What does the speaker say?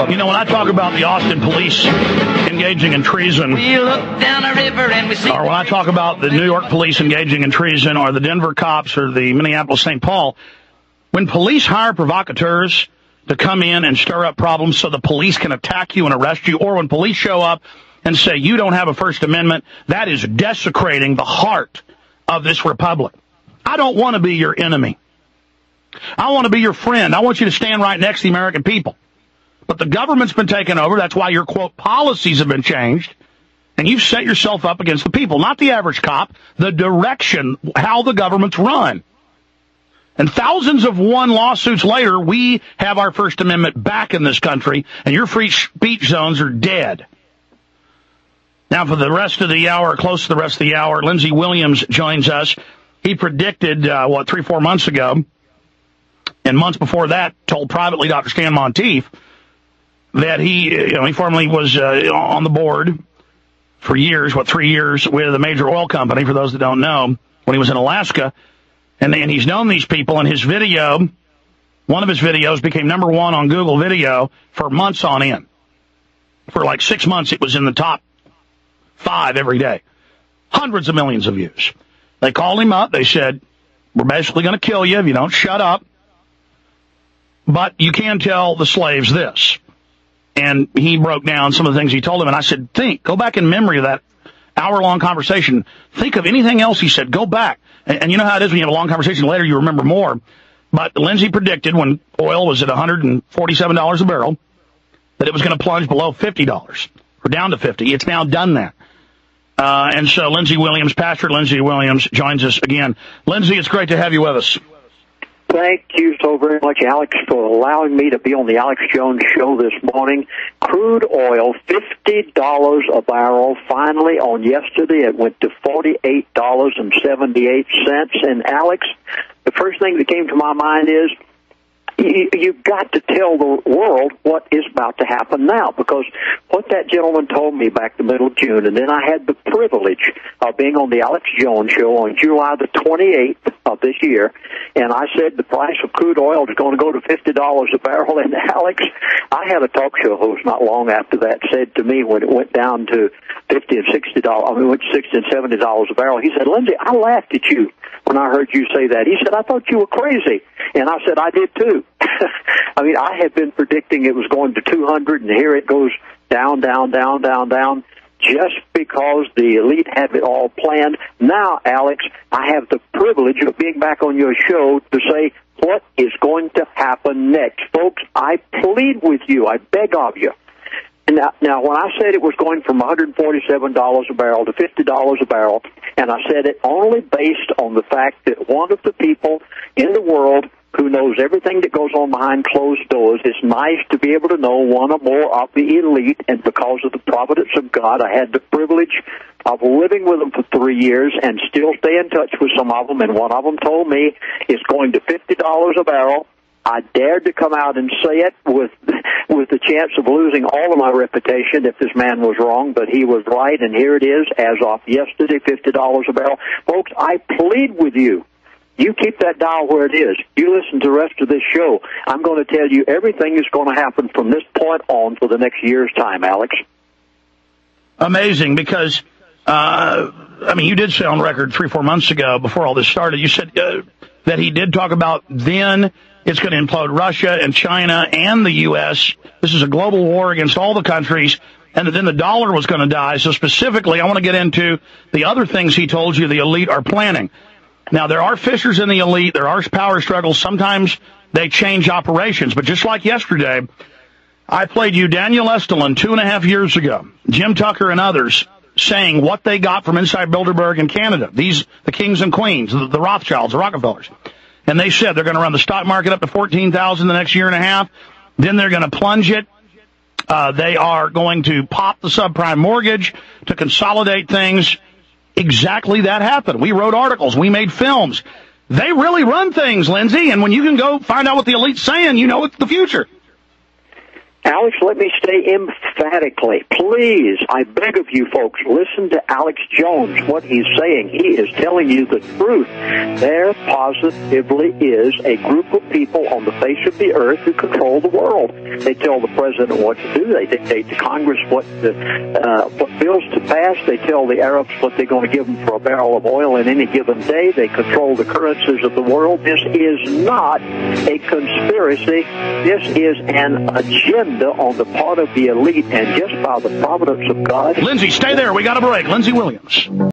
You know, when I talk about the Austin police engaging in treason, We look down a river and we see. or when I talk about the New York police engaging in treason, or the Denver cops, or the Minneapolis-St. Paul, when police hire provocateurs to come in and stir up problems so the police can attack you and arrest you, or when police show up and say you don't have a First Amendment, that is desecrating the heart of this republic. I don't want to be your enemy. I want to be your friend. I want you to stand right next to the American people. But the government's been taken over. That's why your, quote, policies have been changed. And you've set yourself up against the people, not the average cop, the direction, how the government's run. And thousands of one lawsuits later, we have our First Amendment back in this country, and your free speech zones are dead. Now, for the rest of the hour, close to the rest of the hour, Lindsey Williams joins us. He predicted, 3-4 months ago, and months before that, told privately Dr. Stan Monteith that he formerly was on the board for years, 3 years, with a major oil company, for those that don't know, when he was in Alaska. And he's known these people, and his video, one of his videos became #1 on Google Video for months on end. For like 6 months, it was in the top 5 every day. Hundreds of millions of views. They called him up. They said, we're basically going to kill you if you don't shut up. But you can tell the slaves this. And he broke down some of the things he told them. And I said, go back in memory of that hour-long conversation. Think of anything else he said. Go back. And you know how it is when you have a long conversation later, you remember more. But Lindsey predicted when oil was at $147 a barrel that it was going to plunge below $50 or down to 50. It's now done that. And so Lindsey Williams, Pastor Lindsey Williams, joins us again. Lindsey, it's great to have you with us. Thank you so very much, Alex, for allowing me to be on the Alex Jones Show this morning. Crude oil, $50 a barrel. Finally, on yesterday, it went to $48.78. And, Alex, the first thing that came to my mind is you've got to tell the world what is about to happen now, because what that gentleman told me back the middle of June, and then I had the privilege of being on the Alex Jones Show on July the 28th of this year, and I said the price of crude oil is going to go to $50 a barrel. And Alex, I had a talk show host not long after that said to me when it went down to $50 and $60, it went to $60 and $70 a barrel. He said, Lindsey, I laughed at you when I heard you say that. He said, I thought you were crazy. And I said, I did too. I mean, I had been predicting it was going to 200, and here it goes down, down, down, down, down, just because the elite have it all planned. Now, Alex, I have the privilege of being back on your show to say what is going to happen next. Folks, I plead with you. I beg of you. Now, when I said it was going from $147 a barrel to $50 a barrel, and I said it only based on the fact that one of the people in the world who knows everything that goes on behind closed doors, it's nice to be able to know one or more of the elite, and because of the providence of God, I had the privilege of living with them for 3 years and still stay in touch with some of them, and one of them told me it's going to $50 a barrel. I dared to come out and say it with the chance of losing all of my reputation if this man was wrong, but he was right, and here it is, as of yesterday, $50 a barrel. Folks, I plead with you. You keep that dial where it is. You listen to the rest of this show. I'm going to tell you everything is going to happen from this point on for the next year's time, Alex. Amazing, because, you did say on record 3-4 months ago, before all this started, you said that he did talk about then it's going to implode Russia and China and the U.S. This is a global war against all the countries, and then the dollar was going to die. So specifically, I want to get into the other things he told you the elite are planning. Now, there are fissures in the elite. There are power struggles. Sometimes they change operations. But just like yesterday, I played you Daniel Estulin 2.5 years ago, Jim Tucker and others saying what they got from inside Bilderberg in Canada. The kings and queens, the Rothschilds, the Rockefellers. And they said they're going to run the stock market up to 14,000 the next year and a half. Then they're going to plunge it. They are going to pop the subprime mortgage to consolidate things. Exactly that happened. We wrote articles. We made films. They really run things, Lindsey. And when you can go find out what the elite's saying, you know it's the future. Alex, let me say emphatically, please, I beg of you folks, listen to Alex Jones, what he's saying. He is telling you the truth. There positively is a group of people on the face of the earth who control the world. They tell the president what to do. They dictate to Congress what bills to pass. They tell the Arabs what they're going to give them for a barrel of oil in any given day. They control the currencies of the world. This is not a conspiracy. This is an agenda on the part of the elite, and just by the providence of God. Lindsey, stay there. We got a break. Lindsey Williams.